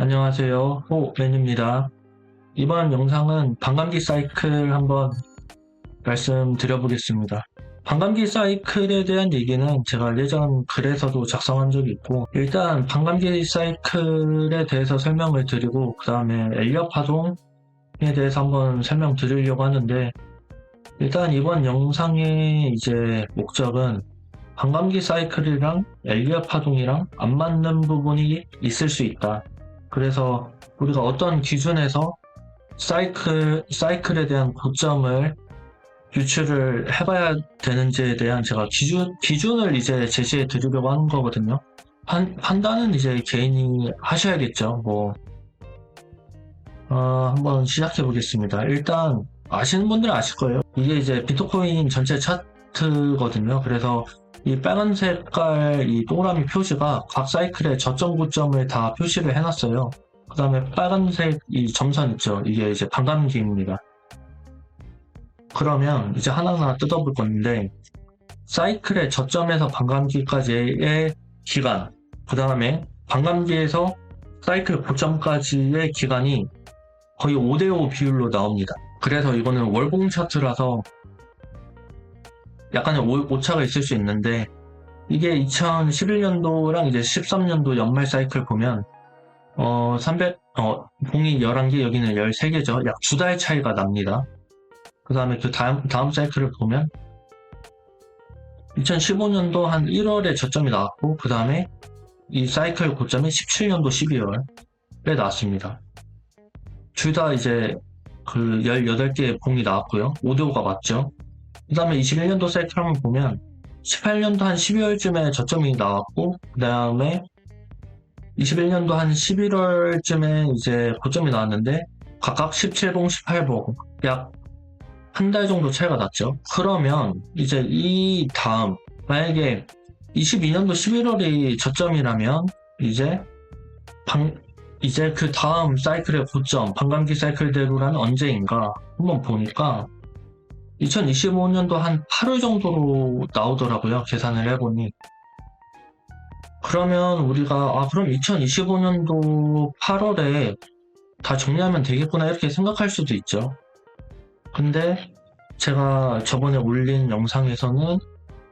안녕하세요. 호맨입니다. 이번 영상은 반감기 사이클 한번 말씀드려보겠습니다. 반감기 사이클에 대한 얘기는 제가 예전 글에서도 작성한 적이 있고, 일단 반감기 사이클에 대해서 설명을 드리고 그 다음에 엘리엇 파동에 대해서 한번 설명드리려고 하는데, 일단 이번 영상의 이제 목적은 반감기 사이클이랑 엘리엇 파동이랑 안 맞는 부분이 있을 수 있다. 그래서 우리가 어떤 기준에서 사이클에 대한 고점을 유추를 해봐야 되는지에 대한 제가 기준을 이제 제시해 드리려고 하는 거거든요. 판단은 이제 개인이 하셔야겠죠. 한번 시작해 보겠습니다. 일단, 아시는 분들은 아실 거예요. 이게 이제 비트코인 전체 차트거든요. 그래서 이 빨간 색깔 이 동그라미 표시가 각 사이클의 저점 고점을 다 표시를 해놨어요. 그 다음에 빨간색 이 점선 있죠. 이게 이제 반감기입니다. 그러면 이제 하나하나 뜯어볼 건데, 사이클의 저점에서 반감기까지의 기간, 그 다음에 반감기에서 사이클 고점까지의 기간이 거의 5대5 비율로 나옵니다. 그래서 이거는 월봉 차트라서 약간의 오차가 있을 수 있는데, 이게 2011년도랑 이제 13년도 연말 사이클 보면, 봉이 11개, 여기는 13개죠. 약 2달 차이가 납니다. 그 다음에 그 다음 사이클을 보면, 2015년도 한 1월에 저점이 나왔고, 그 다음에 이 사이클 고점이 17년도 12월에 나왔습니다. 둘 다 이제 그 18개의 봉이 나왔고요. 5대5가 맞죠. 그 다음에 21년도 사이클 한번 보면 18년도 한 12월쯤에 저점이 나왔고, 그 다음에 21년도 한 11월쯤에 이제 고점이 나왔는데 각각 17봉, 18봉 약 한 달 정도 차이가 났죠. 그러면 이제 이 다음 만약에 22년도 11월이 저점이라면 이제 그 다음 사이클의 고점, 반감기 사이클대로란 언제인가 한번 보니까 2025년도 한 8월 정도로 나오더라고요. 계산을 해보니. 그러면 우리가 그럼 2025년도 8월에 다 정리하면 되겠구나 이렇게 생각할 수도 있죠. 근데 제가 저번에 올린 영상에서는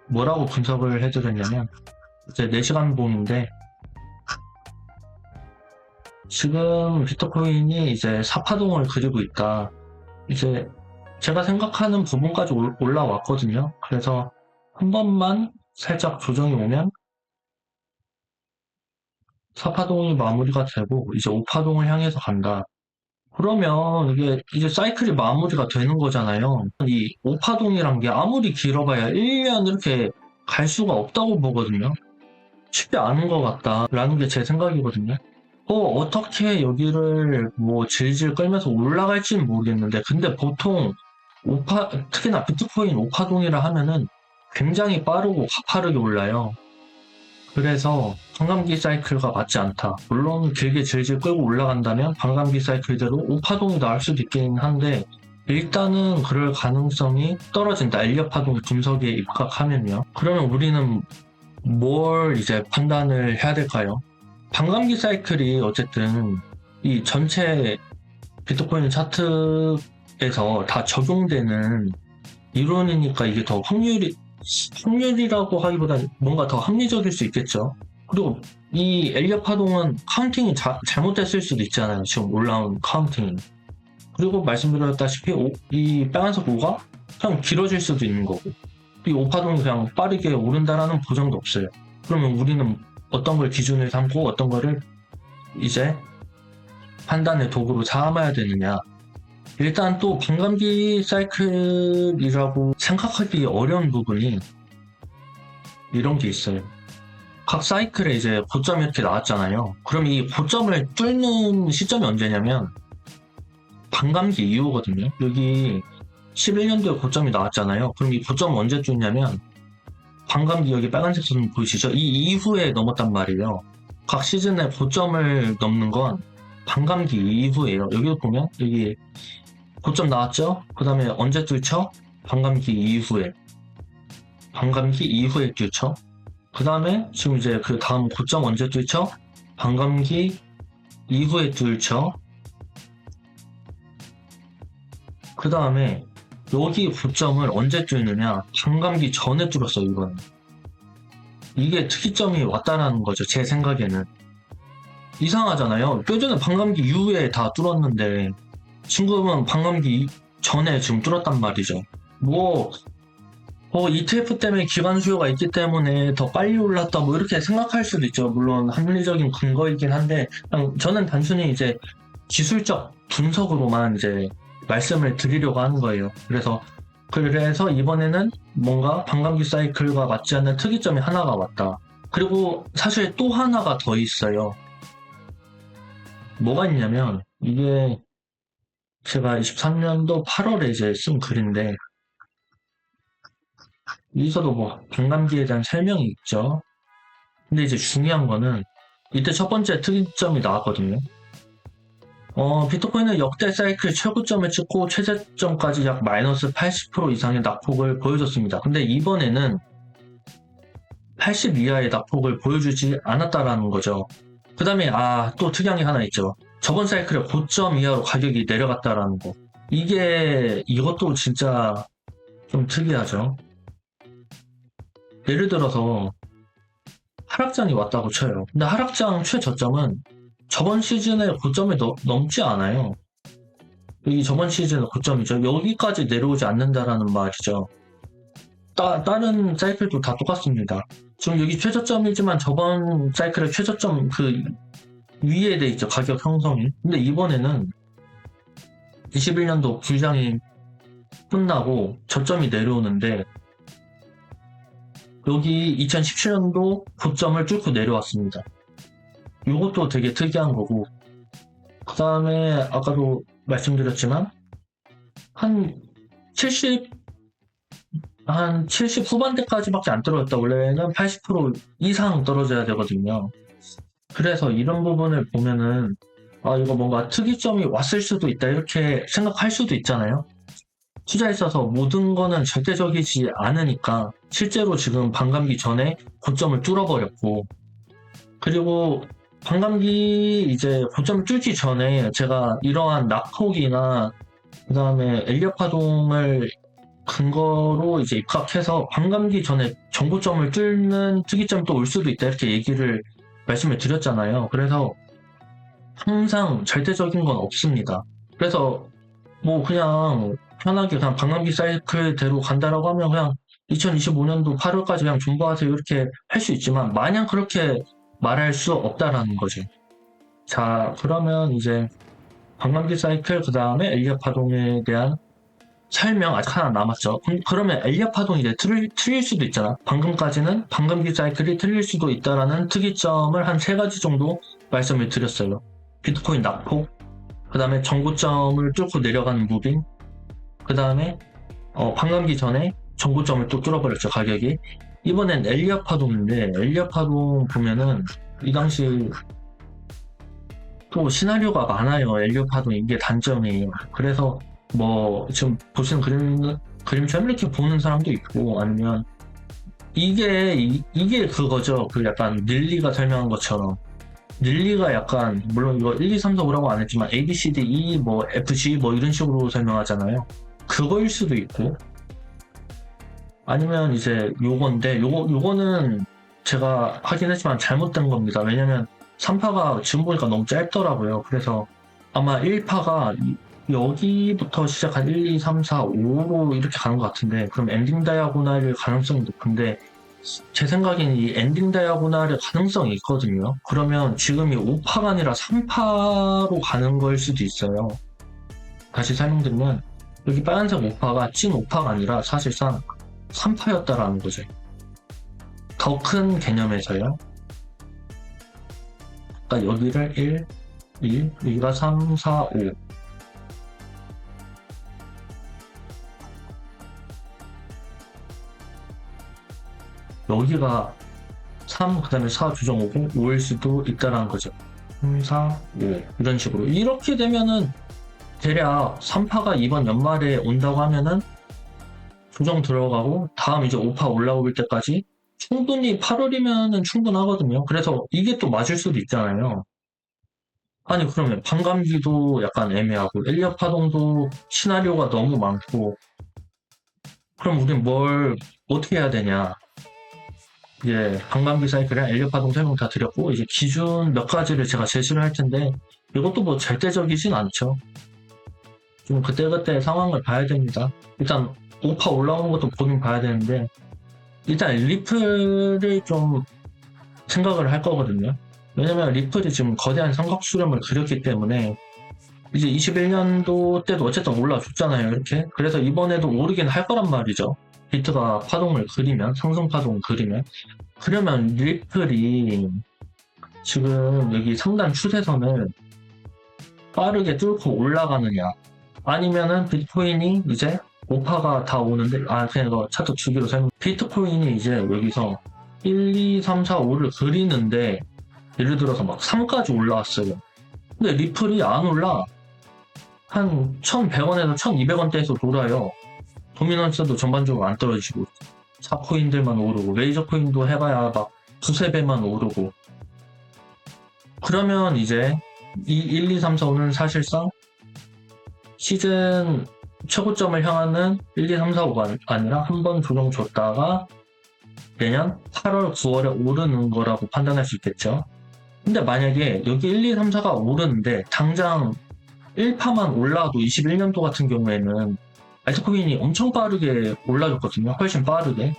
뭐라고 분석을 해드렸냐면, 이제 4시간 봉인데 지금 비트코인이 이제 사파동을 그리고 있다. 이제 제가 생각하는 부분까지 올라왔거든요. 그래서 한 번만 살짝 조정이 오면 사파동이 마무리가 되고 이제 5파동을 향해서 간다. 그러면 이게 이제 사이클이 마무리가 되는 거잖아요. 이 5파동이란 게 아무리 길어봐야 1년 이렇게 갈 수가 없다고 보거든요. 쉽지 않은 것 같다라는 게 제 생각이거든요. 어떻게 여기를 질질 끌면서 올라갈지는 모르겠는데, 근데 보통 특히나 비트코인 5파동이라 하면은 굉장히 빠르고 가파르게 올라요. 그래서 반감기 사이클과 맞지 않다. 물론 길게 질질 끌고 올라간다면 반감기 사이클대로 5파동이 나올 수도 있긴 한데, 일단은 그럴 가능성이 떨어진다. 엘리엇 파동 분석에 입각하면요. 그러면 우리는 뭘 이제 판단을 해야 될까요? 반감기 사이클이 어쨌든 이 전체 비트코인 차트에서 다 적용되는 이론이니까 이게 더 확률이라고 하기보다는 뭔가 더 합리적일 수 있겠죠. 그리고 이 엘리엇 파동은 카운팅이 잘못됐을 수도 있잖아요. 지금 올라온 카운팅이. 그리고 말씀드렸다시피 이 빨간색 5가 그냥 길어질 수도 있는 거고, 이 5파동이 그냥 빠르게 오른다라는 보장도 없어요. 그러면 우리는 어떤 걸 기준을 삼고 어떤 거를 이제 판단의 도구로 삼아야 되느냐. 일단 또 반감기 사이클이라고 생각하기 어려운 부분이 이런 게 있어요. 각 사이클에 이제 고점이 이렇게 나왔잖아요. 그럼 이 고점을 뚫는 시점이 언제냐면 반감기 이후거든요. 여기 11년도에 고점이 나왔잖아요. 그럼 이 고점은 언제 뚫냐면 반감기 여기 빨간색 선 보이시죠? 이 이후에 넘었단 말이에요. 각 시즌에 고점을 넘는 건 반감기 이후에요. 여기 보면 여기 고점 나왔죠? 그 다음에 언제 뚫죠? 반감기 이후에 뚫죠? 그 다음에 지금 이제 그 다음 고점 언제 뚫죠? 반감기 이후에 뚫죠. 그 다음에 여기 고점을 언제 뚫느냐? 반감기 전에 뚫었어요, 이건. 이게 특이점이 왔다라는 거죠, 제 생각에는. 이상하잖아요. 뼈전에 반감기 이후에 다 뚫었는데 지금은 반감기 전에 지금 뚫었단 말이죠. 뭐 ETF 때문에 기관 수요가 있기 때문에 더 빨리 올랐다 뭐 이렇게 생각할 수도 있죠. 물론 합리적인 근거이긴 한데 그냥 저는 단순히 이제 기술적 분석으로만 이제 말씀을 드리려고 하는 거예요. 그래서 이번에는 뭔가 반감기 사이클과 맞지 않는 특이점이 하나가 왔다. 그리고 사실 또 하나가 더 있어요. 뭐가 있냐면 이게 제가 23년도 8월에 이제 쓴 글인데 여기서도 뭐 반감기에 대한 설명이 있죠. 근데 이제 중요한 거는 이때 첫 번째 특이점이 나왔거든요. 비트코인은 역대 사이클 최고점을 찍고 최저점까지 약 마이너스 80% 이상의 낙폭을 보여줬습니다. 근데 이번에는 80 이하의 낙폭을 보여주지 않았다라는 거죠. 그 다음에 또 특이한 게 하나 있죠. 저번 사이클의 고점 이하로 가격이 내려갔다라는 거. 이것도 진짜 좀 특이하죠. 예를 들어서 하락장이 왔다고 쳐요. 근데 하락장 최저점은 저번 시즌의 고점이 넘지 않아요. 여기 저번 시즌의 고점이죠. 여기까지 내려오지 않는다라는 말이죠. 다른 사이클도 다 똑같습니다. 지금 여기 최저점이지만 저번 사이클의 최저점 그 위에 돼 있죠. 가격 형성이. 근데 이번에는 21년도 불장이 끝나고 저점이 내려오는데 여기 2017년도 고점을 뚫고 내려왔습니다. 이것도 되게 특이한 거고 그 다음에 아까도 말씀드렸지만 한 70 후반대까지밖에 안 떨어졌다. 원래는 80% 이상 떨어져야 되거든요. 그래서 이런 부분을 보면은 이거 뭔가 특이점이 왔을 수도 있다 이렇게 생각할 수도 있잖아요. 투자에 있어서 모든 거는 절대적이지 않으니까 실제로 지금 반감기 전에 고점을 뚫어버렸고 그리고 반감기 이제 고점을 뚫기 전에 제가 이러한 낙폭이나 그 다음에 엘리엇 파동을 근거로 이제 입각해서 반감기 전에 정고점을 뚫는 특이점이 또 올 수도 있다 이렇게 말씀을 드렸잖아요. 그래서 항상 절대적인 건 없습니다. 그래서 뭐 그냥 편하게 그냥 반감기 사이클대로 간다라고 하면 그냥 2025년도 8월까지 그냥 존버하세요 이렇게 할 수 있지만 마냥 그렇게 말할 수 없다라는 거죠. 자, 그러면 이제 반감기 사이클 그 다음에 엘리엇 파동에 대한 설명 아직 하나 남았죠. 그러면 엘리엇 파동이 이제 틀릴 수도 있잖아. 방금까지는 반감기 사이클이 틀릴 수도 있다라는 특이점을 한 3가지 정도 말씀을 드렸어요. 비트코인 낙폭, 그 다음에 정고점을 뚫고 내려가는 무빙, 그 다음에 반감기 전에 정고점을 또 뚫어버렸죠, 가격이. 이번엔 엘리엇 파동인데 엘리엇 파동 보면은 이 당시 또 시나리오가 많아요. 엘리엇 파동 이게 단점이에요. 그래서 뭐 지금 보시는 그림처럼 이렇게 보는 사람도 있고 아니면 이게 그거죠. 그 약간 닐리가 설명한 것처럼 닐리가 약간 물론 이거 1, 2, 3, 4, 5라고 안 했지만 A, B, C, D, E, 뭐 F, G 뭐 이런 식으로 설명하잖아요. 그거일 수도 있고 아니면 이제 요거는 제가 하긴 했지만 잘못된 겁니다. 왜냐면 3파가 지금 보니까 너무 짧더라고요. 그래서 아마 1파가 여기부터 시작한 1, 2, 3, 4, 5로 이렇게 가는 것 같은데 그럼 엔딩 다이아고날일 가능성이 높은데 제 생각에는 이 엔딩 다이아고날의 가능성이 있거든요. 그러면 지금이 5파가 아니라 3파로 가는 거일 수도 있어요. 다시 설명드리면 여기 빨간색 5파가 찐 5파가 아니라 사실상 3파였다라는 거죠. 더 큰 개념에서요. 그러니까 여기를 1, 여기가 3, 4, 5 여기가 3, 그 다음에 4 조정 5고 5일 수도 있다라는 거죠. 3, 4, 5 이런 식으로 이렇게 되면은 대략 3파가 이번 연말에 온다고 하면은 조정 들어가고 다음 이제 5파 올라올 때까지 충분히 8월이면은 충분하거든요. 그래서 이게 또 맞을 수도 있잖아요. 아니, 그러면 반감기도 약간 애매하고, 엘리엇 파동도 시나리오가 너무 많고, 그럼 우린 어떻게 해야 되냐. 이제 반감기 사이클이랑 엘리엇 파동 설명 다 드렸고, 이제 기준 몇 가지를 제가 제시를 할 텐데, 이것도 뭐 절대적이진 않죠. 좀 그때그때 상황을 봐야 됩니다. 일단, 오파 올라오는 것도 보긴 봐야 되는데, 일단 리플을 좀 생각을 할 거거든요. 왜냐면 리플이 지금 거대한 삼각 수렴을 그렸기 때문에 이제 21년도 때도 어쨌든 올라줬잖아요, 이렇게. 그래서 이번에도 오르긴 할 거란 말이죠. 비트가 파동을 그리면, 상승 파동을 그리면. 그러면 리플이 지금 여기 상단 추세선을 빠르게 뚫고 올라가느냐, 아니면은 비트코인이 이제 오파가 다 오는데, 그냥 이거 차트 주기로 설명. 비트코인이 이제 여기서 1, 2, 3, 4, 5를 그리는데, 예를 들어서 막 3까지 올라왔어요. 근데 리플이 안 올라. 한 1,100원에서 1,200원대에서 돌아요. 도미넌스도 전반적으로 안 떨어지고, 사코인들만 오르고, 레이저 코인도 해봐야 막 두세 배만 오르고. 그러면 이제 이 1, 2, 3, 4, 5는 사실상 시즌 최고점을 향하는 1, 2, 3, 4, 5가 아니라 한 번 조정 줬다가 내년 8월, 9월에 오르는 거라고 판단할 수 있겠죠. 근데 만약에 여기 1, 2, 3, 4가 오르는데 당장 1파만 올라도 21년도 같은 경우에는 알트코인이 엄청 빠르게 올라줬거든요. 훨씬 빠르게.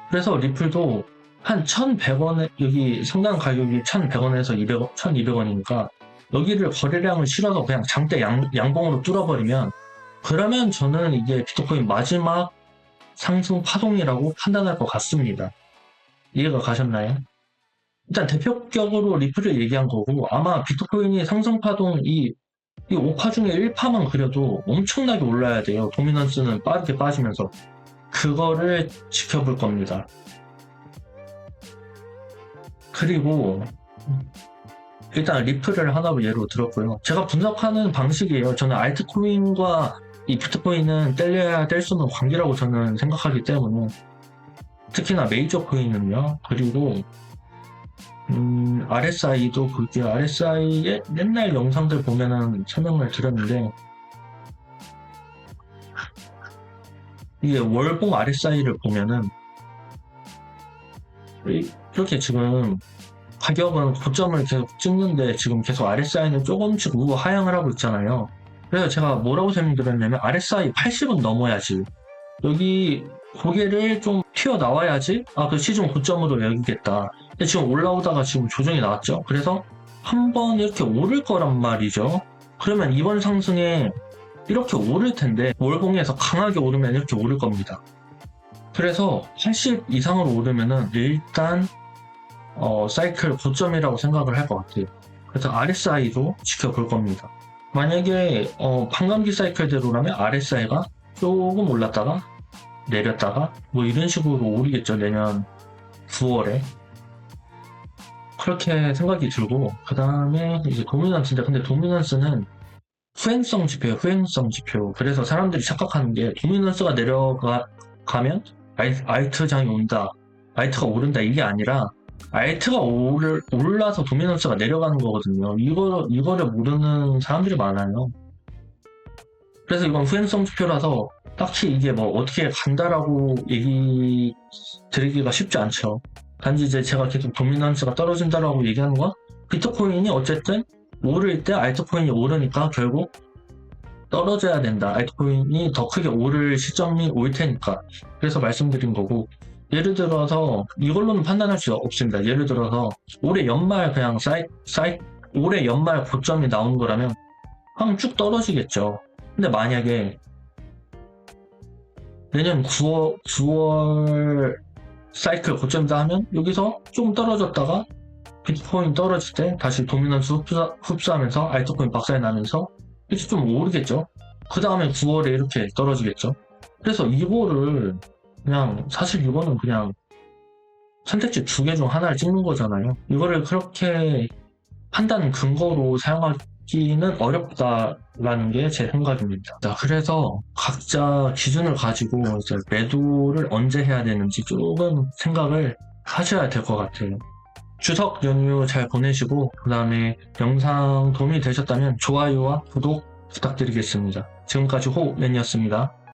그래서 리플도 한 1,100원에, 여기 상당 가격이 1,100원에서 200원, 1,200원이니까 여기를 거래량을 실어서 그냥 장대 양봉으로 뚫어버리면, 그러면 저는 이게 비트코인 마지막 상승 파동이라고 판단할 것 같습니다. 이해가 가셨나요? 일단 대표적으로 리플을 얘기한 거고, 아마 비트코인이 상승 파동 이 5파 중에 1파만 그려도 엄청나게 올라야 돼요. 도미넌스는 빠르게 빠지면서. 그거를 지켜볼 겁니다. 그리고 일단 리플을 하나로 예로 들었고요. 제가 분석하는 방식이에요. 저는 알트코인과 이 비트코인은 뗄래야 뗄 수 없는 관계라고 저는 생각하기 때문에, 특히나 메이저 코인은요. 그리고 RSI도 그게 RSI의 옛날 영상들 보면은 설명을 드렸는데, 이게 월봉 RSI를 보면은 이렇게 지금 가격은 고점을 계속 찍는데 지금 계속 RSI는 조금씩 우고 하향을 하고 있잖아요. 그래서 제가 뭐라고 설명드렸냐면, RSI 80은 넘어야지, 여기 고개를 좀 튀어나와야지 그 시중 고점으로 여기겠다. 근데 지금 올라오다가 지금 조정이 나왔죠. 그래서 한번 이렇게 오를 거란 말이죠. 그러면 이번 상승에 이렇게 오를 텐데, 월봉에서 강하게 오르면 이렇게 오를 겁니다. 그래서 80 이상으로 오르면은 일단 사이클 고점이라고 생각을 할 것 같아요. 그래서 RSI도 지켜볼 겁니다. 만약에 반감기 사이클대로라면 RSI가 조금 올랐다가 내렸다가 뭐 이런 식으로 오르겠죠. 내년 9월에. 그렇게 생각이 들고, 그 다음에 이제 도미넌스인데, 근데 도미넌스는 후행성 지표예요. 후행성 지표. 그래서 사람들이 착각하는 게, 도미넌스가 내려가면 알트장이 온다, 알트가 오른다, 이게 아니라 알트가 올라서 도미넌스가 내려가는 거거든요. 이거를 모르는 사람들이 많아요. 그래서 이건 후행성 지표라서 딱히 이게 뭐 어떻게 간다라고 얘기 드리기가 쉽지 않죠. 단지 이제 제가 계속 도미넌스가 떨어진다라고 얘기하는 건, 비트코인이 어쨌든 오를 때 알트코인이 오르니까 결국 떨어져야 된다. 알트코인이 더 크게 오를 시점이 올 테니까. 그래서 말씀드린 거고, 예를 들어서 이걸로는 판단할 수 없습니다. 예를 들어서 올해 연말 그냥 올해 연말 고점이 나온 거라면 그냥 쭉 떨어지겠죠. 근데 만약에 내년 9월 사이클 고점이다 하면 여기서 좀 떨어졌다가 비트코인 떨어질 때 다시 도미넌스 흡수하면서 알트코인 박살이 나면서 이렇게 좀 오르겠죠. 그 다음에 9월에 이렇게 떨어지겠죠. 그래서 이거를 그냥, 사실 이거는 그냥 선택지 2개 중 하나를 찍는 거잖아요. 이거를 그렇게 판단 근거로 사용하기는 어렵다라는 게 제 생각입니다. 자, 그래서 각자 기준을 가지고 이제 매도를 언제 해야 되는지 조금 생각을 하셔야 될 것 같아요. 추석 연휴 잘 보내시고, 그 다음에 영상 도움이 되셨다면 좋아요와 구독 부탁드리겠습니다. 지금까지 호맨이었습니다.